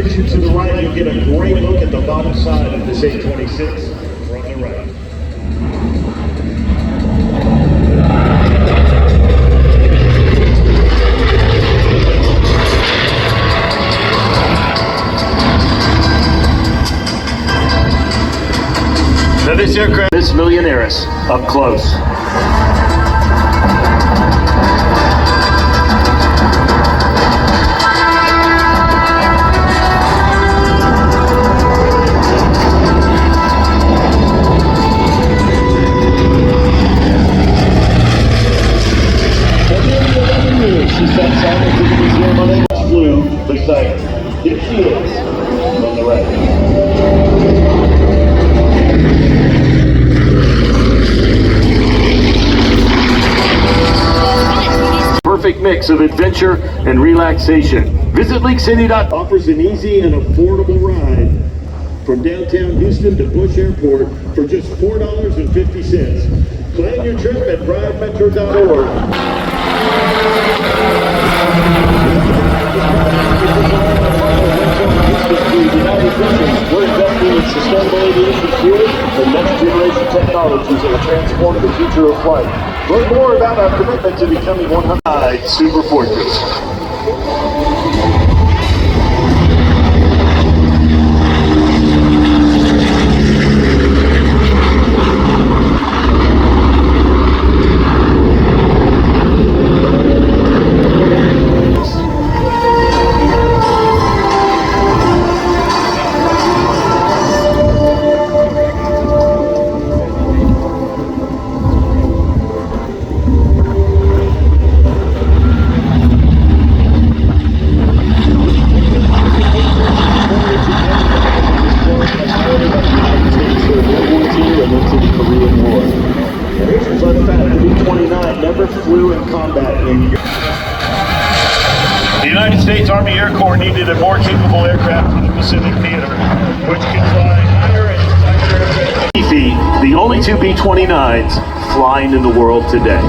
position to the right, you'll get a great look at the bottom side of this 826 from the right. Now this aircraft is Millionaires up close. She sat silent to the museum on a flew the site. Here she is on the right. Perfect mix of adventure and relaxation. Visit LakeCity.com. Offers an easy and affordable ride from downtown Houston to Bush Airport for just $4.50. Plan your trip at ridemetro.org. We're investing in sustainable aviation fuel and next generation technologies that will transform the future of flight. Learn more about our commitment to becoming 100 Super Fortress. The United States Army Air Corps needed a more capable aircraft for the Pacific Theater, which can fly higher and higher. The only two B-29s flying in the world today.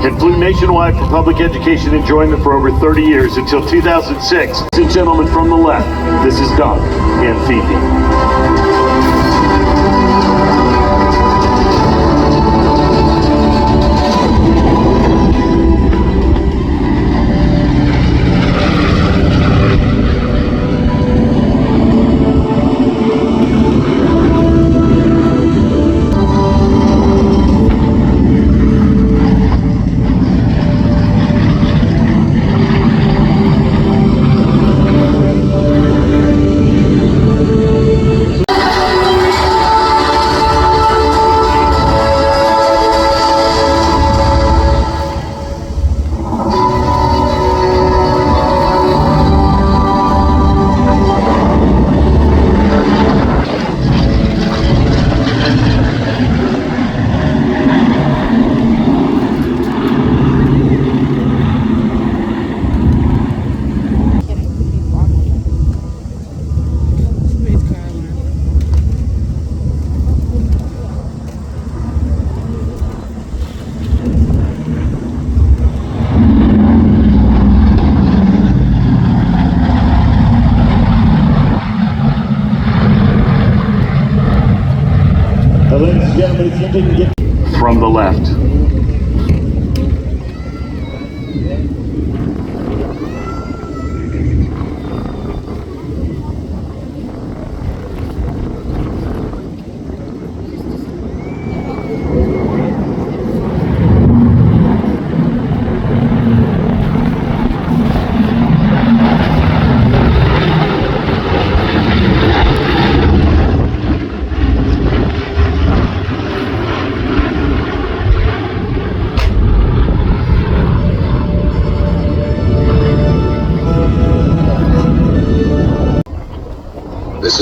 And flew nationwide for public education enjoyment for over 30 years until 2006. Ladies and gentlemen, from the left, this is Doc and Fifi. Ladies and gentlemen, if you didn't get from the left.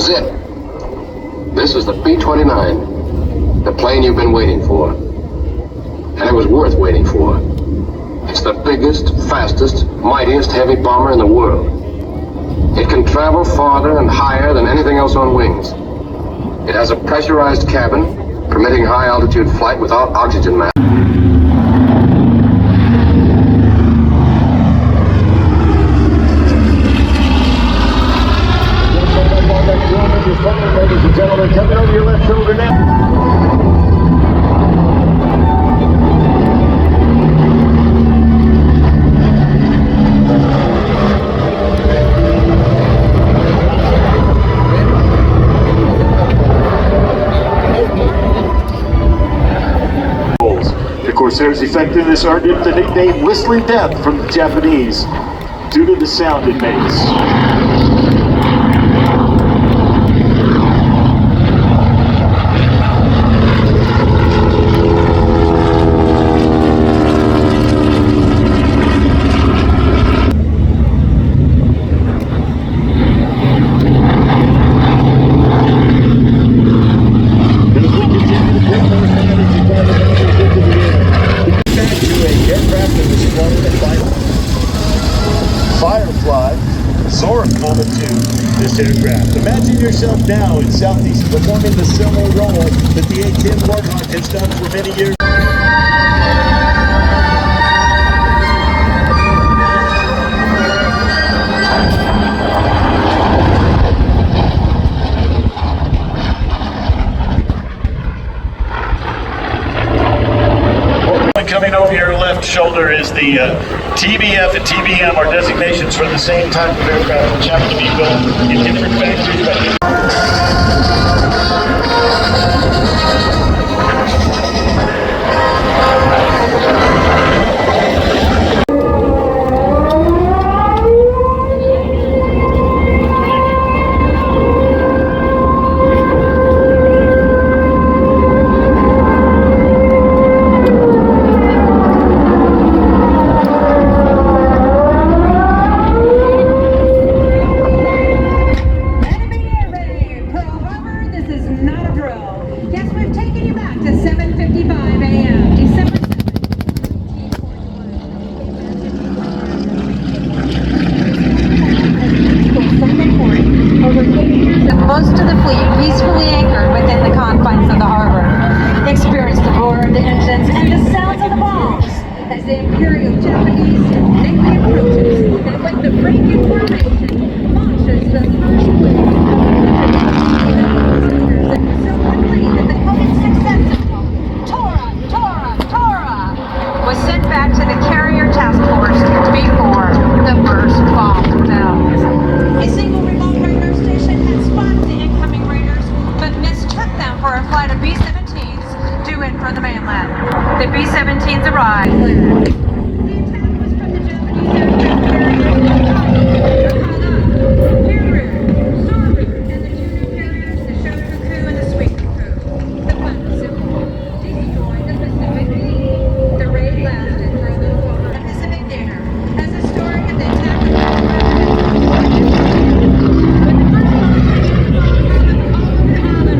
is it. This is the B-29, the plane you've been waiting for. And it was worth waiting for. It's the biggest, fastest, mightiest heavy bomber in the world. It can travel farther and higher than anything else on wings. It has a pressurized cabin, permitting high-altitude flight without oxygen mask. Ladies and gentlemen, coming over your left shoulder now. The Corsair's effectiveness earned it the nickname Whistling Death from the Japanese due to the sound it makes. Firefly, Zora Comet 2, this aircraft. Imagine yourself now in Southeast performing the similar role that the A-10 Warthog has done for many years. Coming over your left shoulder is the TBF and TBM are designations for the same type of aircraft which happen to be built in different factories. Most of the fleet peacefully anchored within the confines of the harbor, experienced the roar of the engines and the sounds of the bombs as the Imperial Japanese thickly approaches, and with the break in formation, launches the first wave so quickly that the coded success signal, Tora, Tora, Tora, was sent back to the carrier task force before the first bomb fell. A single remote radar station had spotted the incoming raiders, but mistook them for a flight of B-17s due in from the mainland. The B-17s arrived. The attack was from the Japanese aircraft carriers Okada, Hiryu, Soru, and the two new carriers, the Shotoku and the Suikoku. The plan was simple: destroy the Pacific Fleet. The raid lasted for a little over the Pacific Theater as the story of the attack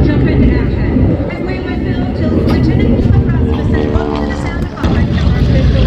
jump into action, and we would build till Lieutenant Rasmussen rode to the sound of combat to our official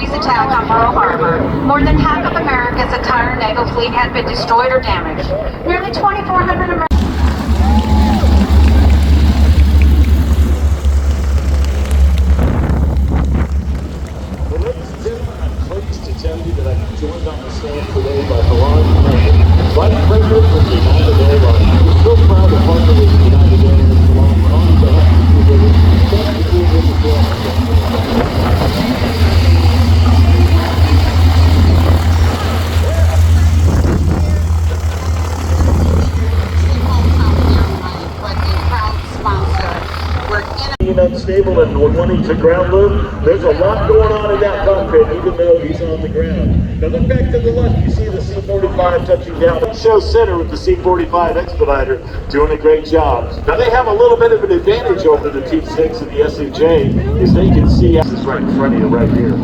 January's attack on Pearl Harbor, more than half of America's entire naval fleet had been destroyed or damaged. Nearly 2,400 American tell you that I'm joined on the stand today by Haran Mohammed, Vice President of United Airlines. We're so proud to partner with United Airlines along on behalf of the civilians. Thank you for being with unstable and we're wanting to ground loop. There's a lot going on in that cockpit, even though he's on the ground. Now look back to the left, you see the C-45 touching down. Show center with the C-45 Expediter doing a great job. Now they have a little bit of an advantage over the T-6 and the SAJ, is they can see this is right in front of you right here.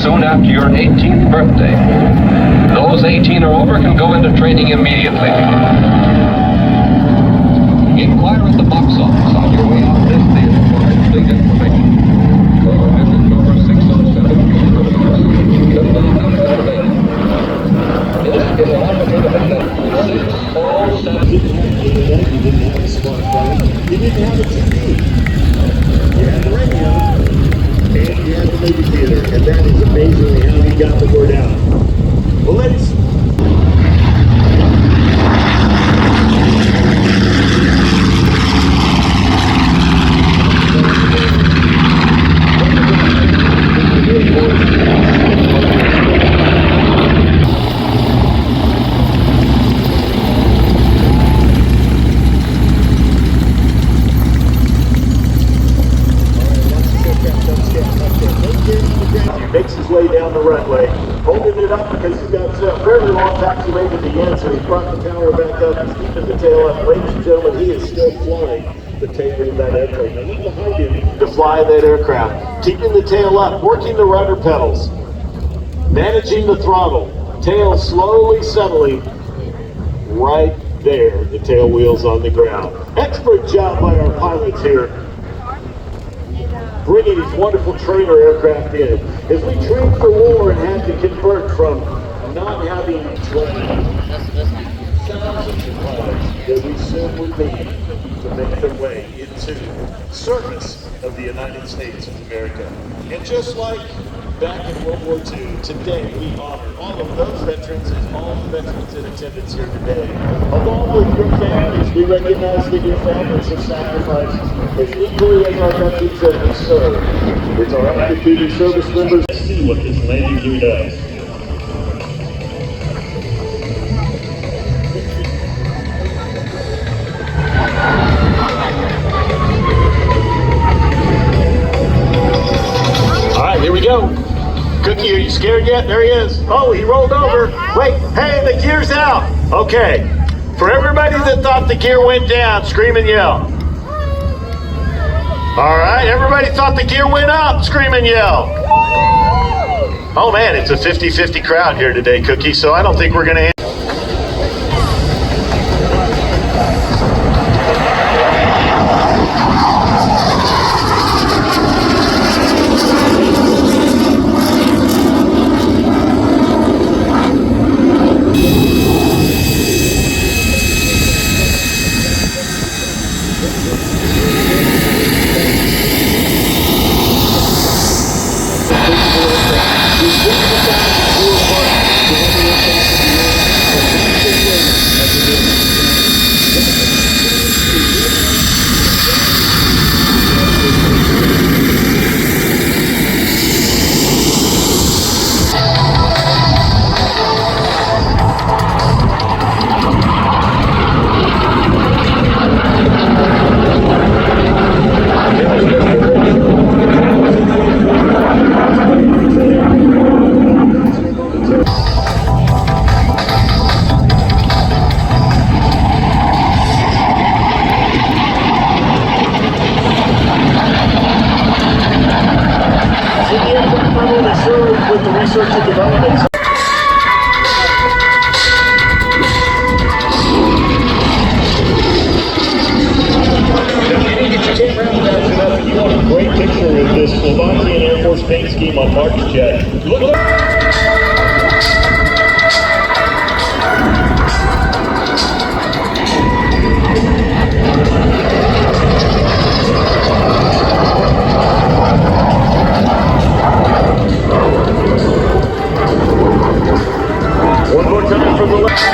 Soon after your 18th birthday. Those 18 or over can go into training immediately. Inquire at the box office on your way out this theater for complete information. For visit number 607, This is an opportunity You didn't have a smartphone. You didn't have a TV. You had the radio. And you had the movie theater, and that is amazingly how he got the word out. Well, let's... makes his way down the runway, holding it up because he's got a fairly long taxiway to the end, so he's brought the tower back up, he's keeping the tail up. Ladies and gentlemen, he is still flying the tail of that airplane. Now look behind him to fly that aircraft, keeping the tail up, working the rudder pedals, managing the throttle, tail slowly settling right there, the tail wheels on the ground. Expert job by our pilots here, bringing these wonderful trainer aircraft in. As we trained for war and had to convert from not having thousands of pilots that we soon would need to make their way into service of the United States of America. And just like back in World War II, today we honor all of those veterans and all the veterans in attendance here today. Along with your families, we recognize that your families have sacrificed as equally as our veterans that we serve. It's our active duty service members. Let's see what this landing gear does. All right, here we go. Cookie, are you scared yet? There he is. Oh, he rolled over. Wait, hey, the gear's out. Okay. For everybody that thought the gear went down, scream and yell. All right, everybody thought the gear went up, scream and yell. Oh man, it's a 50-50 crowd here today, Cookie, so I don't think we're gonna research and development. You want a great picture of this Slovakian Air Force paint scheme on Mark's jet. Look. One more time from the left.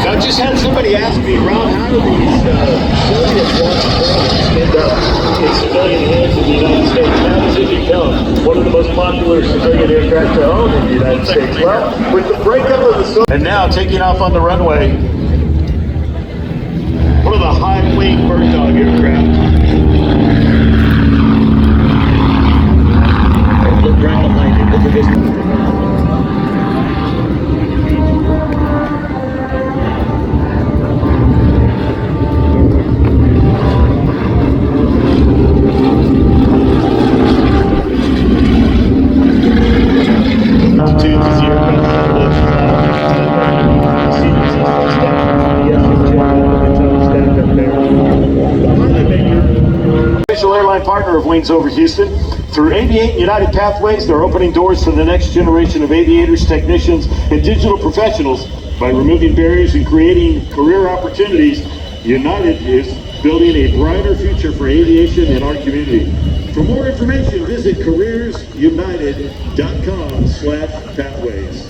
I just had somebody ask me, Ron, how do these Soviet launch planes end up in civilian hands in the United States? How does it become one of the most popular civilian aircraft to own in the United States? Well, with the breakup of the Soviet... And now, taking off on the runway, one of the high-wing bird dog aircraft. And look right behind it, look at this. Airline partner of Wings Over Houston. Through Aviate and United Pathways, they're opening doors to the next generation of aviators, technicians, and digital professionals by removing barriers and creating career opportunities. United is building a brighter future for aviation in our community. For more information, visit careersunited.com/pathways.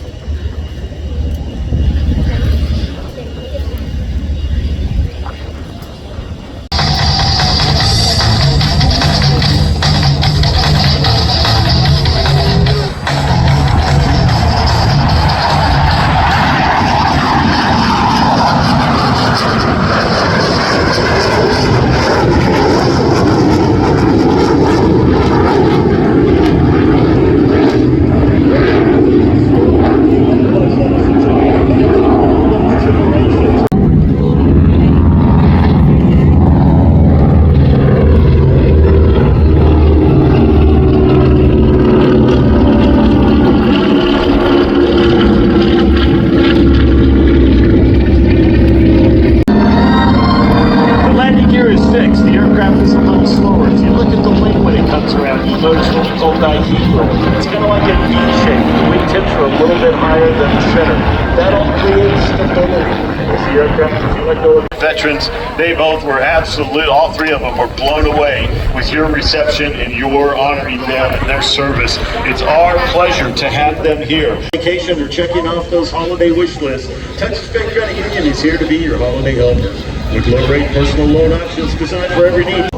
It's kind of like a V shape. The wingtips are a little bit higher than the center. That all creates stability. As the aircraft, if you let go of veterans, they both were all three of them were blown away with your reception and your honoring them and their service. It's our pleasure to have them here. Vacation or checking off those holiday wish lists, Texas Bank Credit Union is here to be your holiday helper with low-rate personal loan options designed for every need.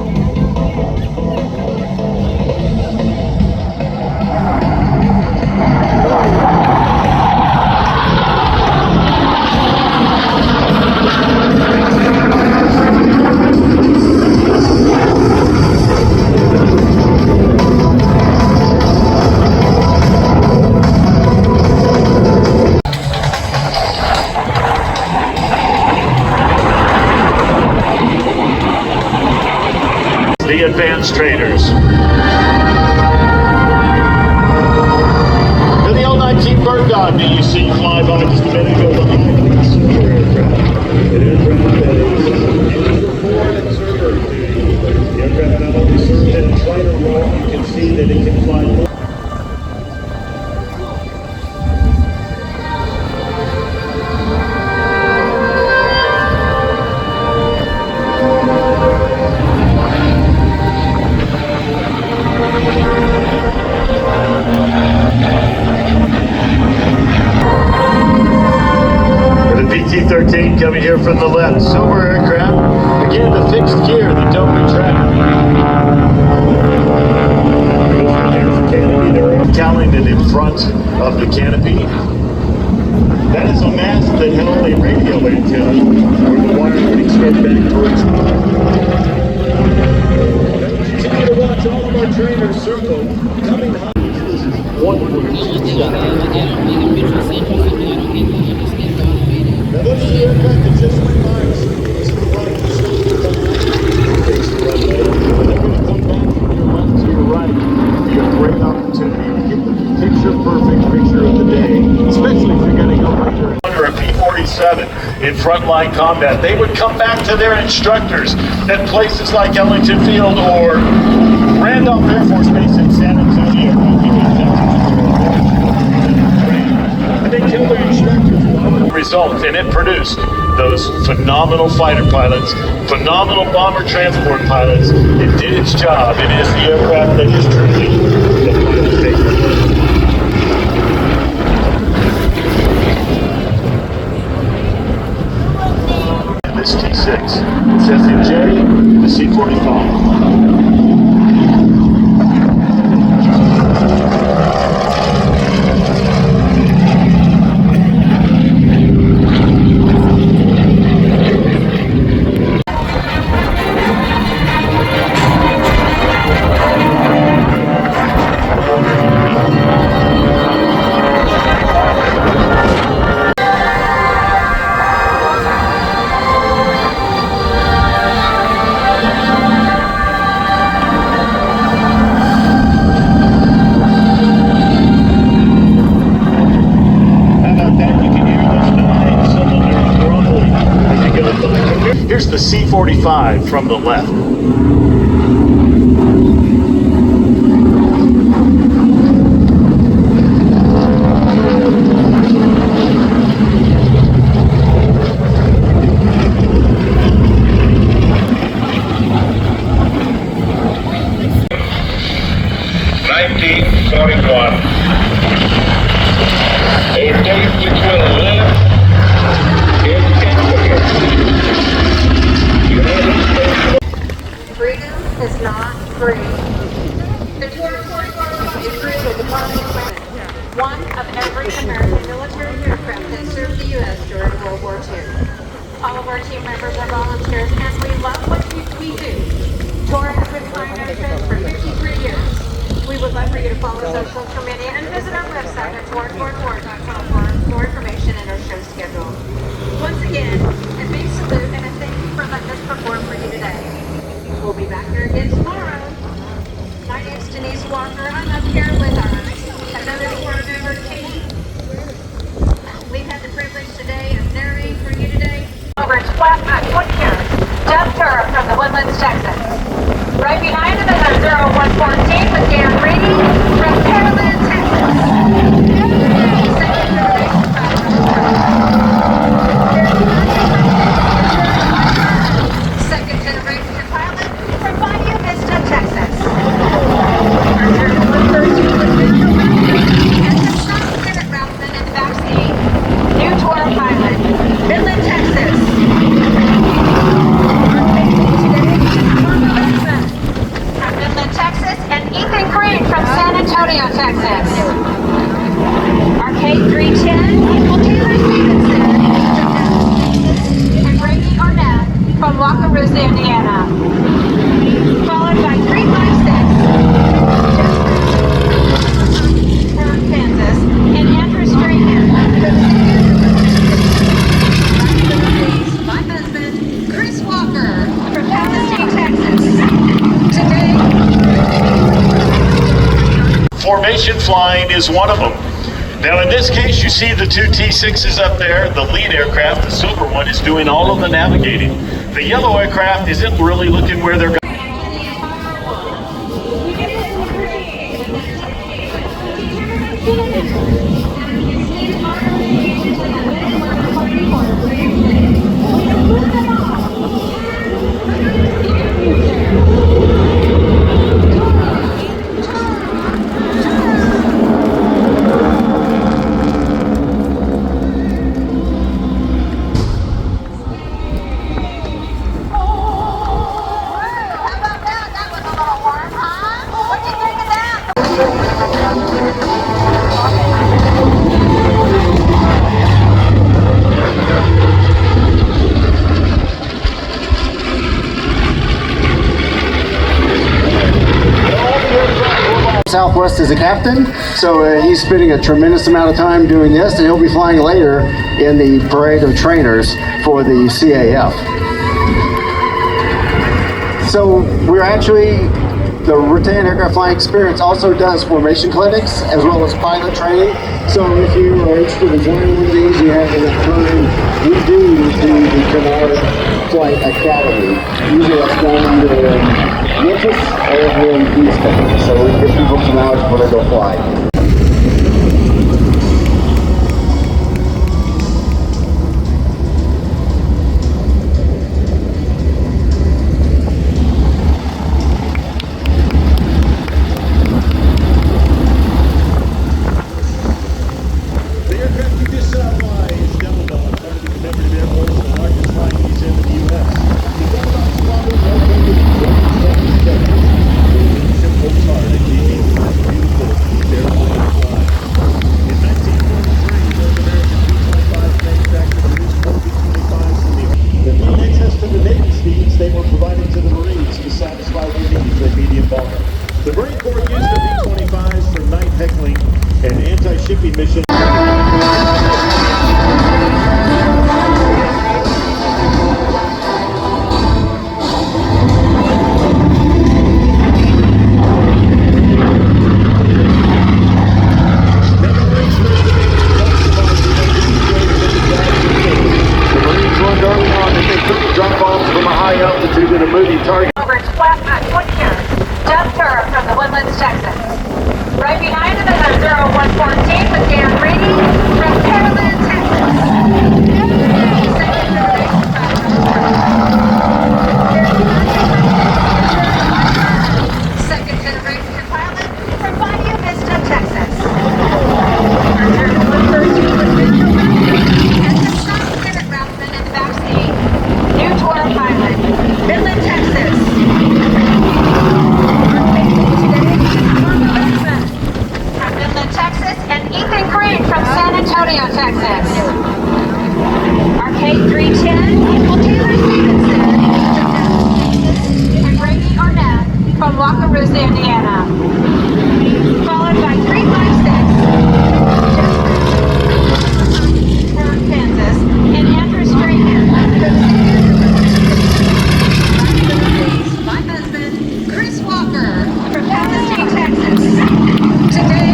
The advanced traders. And the L-19 bird dog that you see fly by just a minute ago behind you is a super aircraft. An aircraft that is used for forward and server duty. The aircraft not only serves in a fighter role, you can see that it can fly more. PT-13 coming here from the left. Silver aircraft. Again, the fixed gear that don't retract. They're talented in front of the canopy. That is a mast that held a radio antenna where the wire would extend back towards the continue to watch all of our trainers circle coming high. This is wonderful. Now this is the aircraft that just went by us. To the right, just to the right. Face the runway. And they're going to come back from your left to your right. frontline combat, they would come back to their instructors at places like Ellington Field or Randolph Air Force Base in San Antonio. And they tell their instructors what the results, and it produced those phenomenal fighter pilots, phenomenal bomber transport pilots. It did its job. It is the aircraft that is truly the final statement. This T6. Says in J, the C-45. Here's the C-45 from the left. Freedom is not free. The Torah 44 is crewed with Department of Women, one of every American military aircraft that served the U.S. during World War II. All of our team members are volunteers, and we love what we do. Torah has been flying aircraft for 53 years. We would love for you to follow us on social media and visit our website at torah44.com for more information and our show schedule. Once again, a big salute and a thank you for letting us perform for you today. We'll be back here again tomorrow. My name's Denise Walker. I'm up here with another board member, Katie. We've had the privilege today of narrating for you today. Over 20 years, Jeff Turra from the Woodlands, Texas. Right behind him is our 0114 with Dan Reedy from Pearland, Texas. Second generation pilot from Bayou Vista, Texas. Our 0113 with Victor and the Scott Senate Ralphman in the backseat. New Torah pilot, Midland, Texas. From Midland, Texas, and Ethan Green from San Antonio, Texas. Our K310, Taylor Stevenson, and Brady Arnett from Wakarusa, Indiana. Followed by 356, from Kansas, and Andrew Strahan from my husband, Chris Walker from Palestine, Texas. Today, Formation flying is one of them. Now in this case, you see the two T-6s up there. The lead aircraft, the silver one, is doing all of the navigating. The yellow aircraft isn't really looking where they're going. Southwest as a captain, so he's spending a tremendous amount of time doing this, and he'll be flying later in the parade of trainers for the CAF. So we're actually the Rutan Aircraft Flying Experience also does formation clinics as well as pilot training. So if you are interested in flying one of these, you have enough time, we do the Canard Flight Academy. Usually that's done either in Memphis or here in Houston. So we get people some hours before they go fly. The Marine Corps used the B-25s for night heckling and anti-shipping missions. Altitude in a moving target. Over 20 years, Jeff Turner from the Woodlands, Texas. Right behind him is our 0114 with Dan Reedy from Carolyn, Texas. Second generation pilot from Bayou Vista, Texas. Our 0113 with Daniel and the second minute Ralphman in the backseat. New tour pilot, Midland, Texas. From Midland, Texas, and Ethan Green from San Antonio, Texas. Our K310, Taylor Stevenson and Brady Arnett from Wakarusa, Indiana. Followed by 356 from Kansas and Andrew Strahan from my husband, Chris Walker from Palestine, Texas. Today,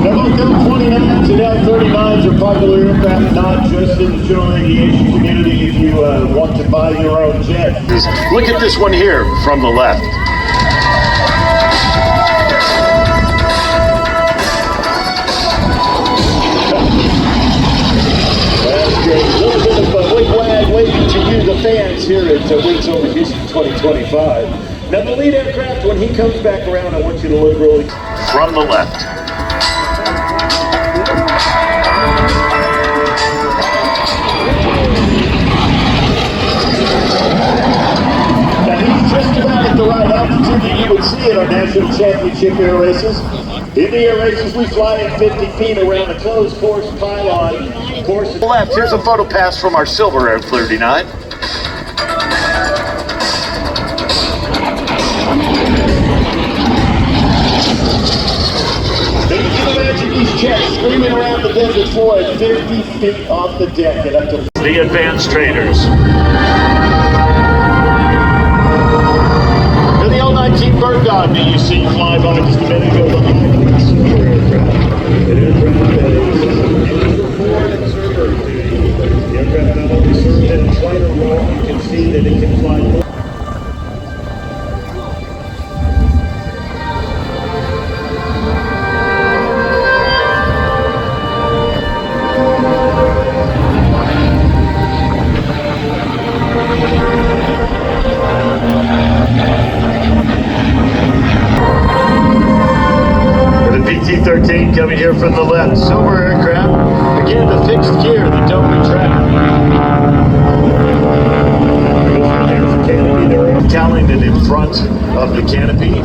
L-29s and L-39s are popular aircraft not just in the general aviation community if you want to buy your own jet. Look at this one here from the left. That's great. A little bit of a wig-wag waiting to you, the fans here at Wings Over Houston 2025. Now the lead aircraft, when he comes back around, I want you to look really from the left. Now he's just about at the right altitude that you would see at our national championship air races. In the air races, we fly at 50 feet around a closed course pylon. Course left. Here's a photo pass from our silver L-39. Now you can imagine these jets screaming around the desert floor at 50 feet off the deck and up to the advanced trainers. And the L-19 Bird Dog that you see fly by just a minute ago behind the silver aircraft. An aircraft that is forward and server duty. The aircraft not only serves in its fighter role, you can see that it can fly more. PT-13 coming here from the left. Silver aircraft. Again, the fixed gear that don't retract. There's the canopy. They're talented in front of the canopy.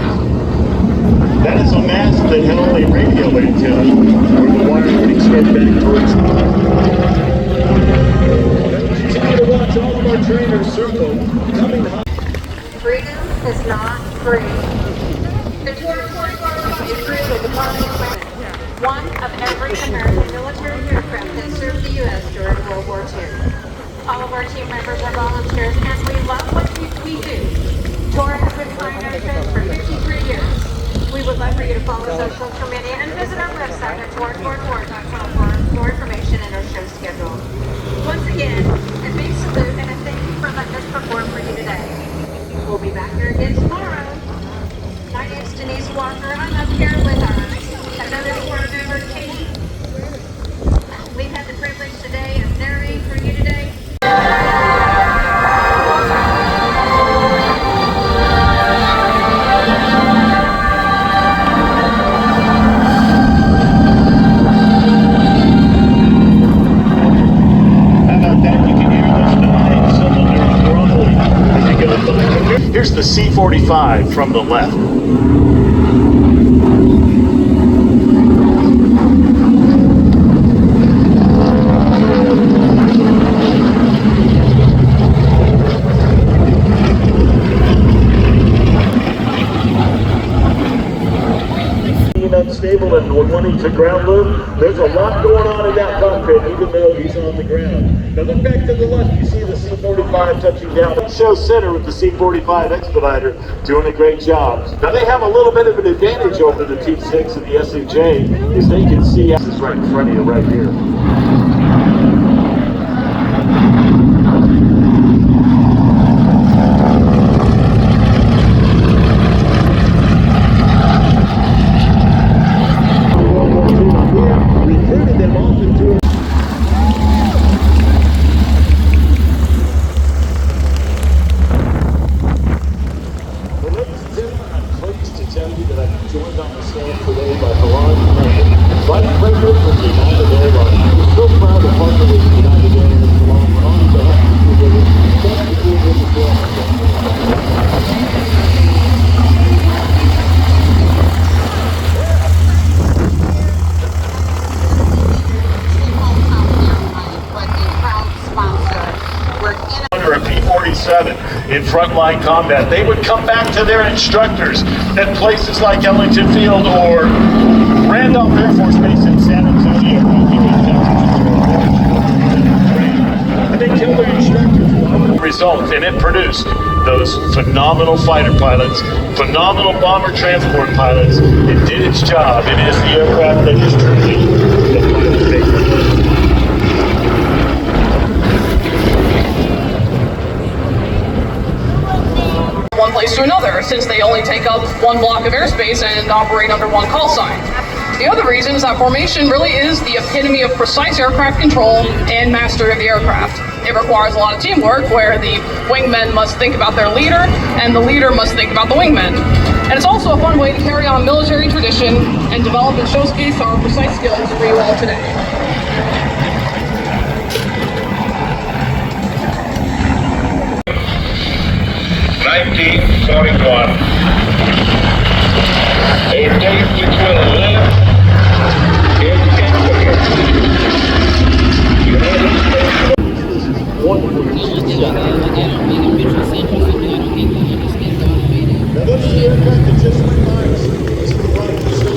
That is a mast that held a radio antenna where the wire would extend back towards the continue to watch all of our trainers circle coming high. freedom is not free. The tour is crew of the common equipment, one of every American military aircraft that served the U.S. during World War II. All of our team members are volunteers, and we love what we do. Tora has been flying aircraft for 53 years. We would love for you to follow us on social media and visit our website at tour.com for more information and our show schedule. Once again, a big salute and a thank you for letting us perform for you today. We'll be back here again tomorrow. My name's Denise Walker. I'm up here with another board member, Katie. We've had the privilege today of narrating for you today. Here's the C-45 from the left. Unstable and wanting to ground loop. There's a lot going on in that cockpit, even though he's on the ground. Now look back to the left, you see the C-45 touching down. Show center with the C-45 Expediter doing a great job. Now they have a little bit of an advantage over the T-6 and the SAJ, is they can see this is right in front of you right here. In frontline combat, they would come back to their instructors at places like Ellington Field or Randolph Air Force Base in San Antonio. And they tell their instructors what the result, and it produced those phenomenal fighter pilots, phenomenal bomber transport pilots. It did its job. It is the aircraft that is truly the pilot's favorite. One place to another, since they only take up one block of airspace and operate under one call sign. The other reason is that formation really is the epitome of precise aircraft control and mastery of the aircraft. It requires a lot of teamwork where the wingmen must think about their leader and the leader must think about the wingmen. And it's also a fun way to carry on military tradition and develop and showcase our precise skills for you all today. A date which will live in infamy. United States. Wonderful. Now this is the aircraft that just went by us. It's the right, it's the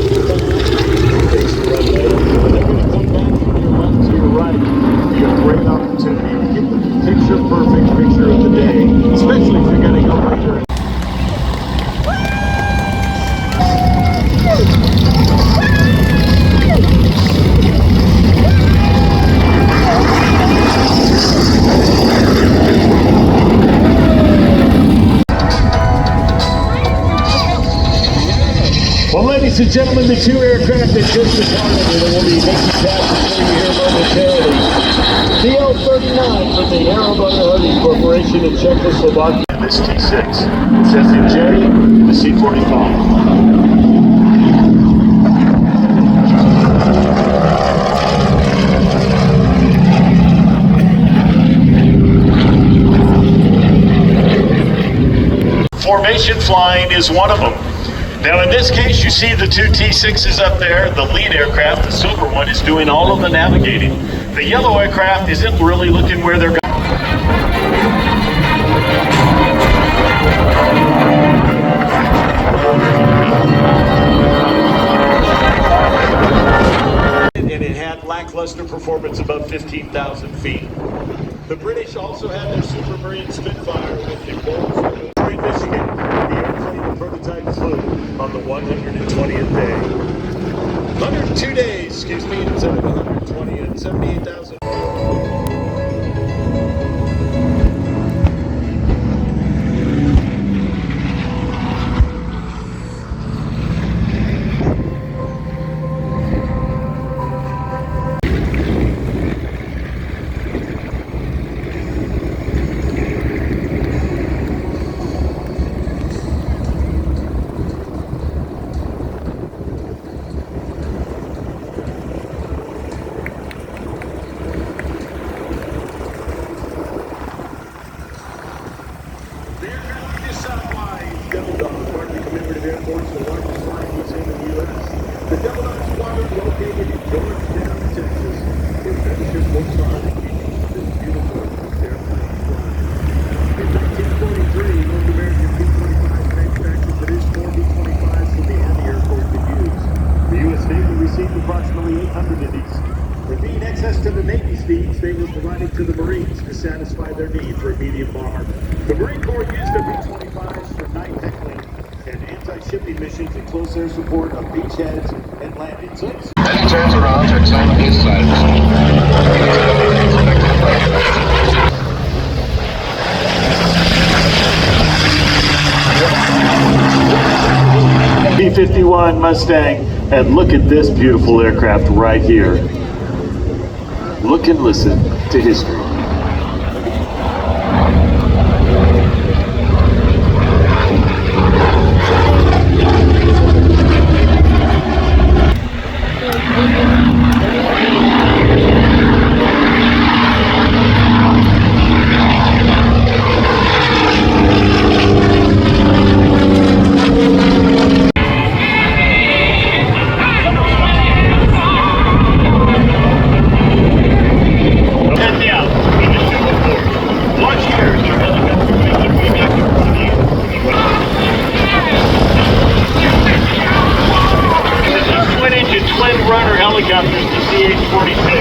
right. And they're going to come back from your left to your right. You have a great opportunity to get the picture-perfect picture of the day, especially if you're going to go later. Well, ladies and gentlemen, the two aircraft that just departed that will be making passes for you here momentarily. The L-39 from the Aeromotor Corporation in Czechoslovakia. This T-6. It's SAJ, the C-45. Formation flying is one of them. Now in this case, you see the two T-6s up there. The lead aircraft, the silver one, is doing all of the navigating. The yellow aircraft isn't really looking where they're going. thruster performance above 15,000 feet. The British also had their Supermarine Spitfire with the Rolls-Royce Detroit, Michigan. The airplane prototype flew on the 120th day. 102 days, excuse me, instead of 120 and 78,000. Devil Dog, part of the commemorative airport, is the largest flying museum in the U.S. The Devil Dog Squadron, located in Georgetown, Texas, is membership will fly this beautiful airplane flying. In 1943, North American B-25 manufactured produced 4 B-25s for the Army Air Corps to use. The U.S. Navy received approximately 800 of these. For being excess to the Navy's needs, they were provided to the Marines to satisfy their need for a medium bomber. The Marine Corps used their B-25s for night heckling and anti-shipping missions and close air support of beachheads and landings. Then he turns around to examine the inside of the B-51 Mustang, and look at this beautiful aircraft right here. Look and listen to history. Twin-engine, twin-runner helicopters, the CH-46.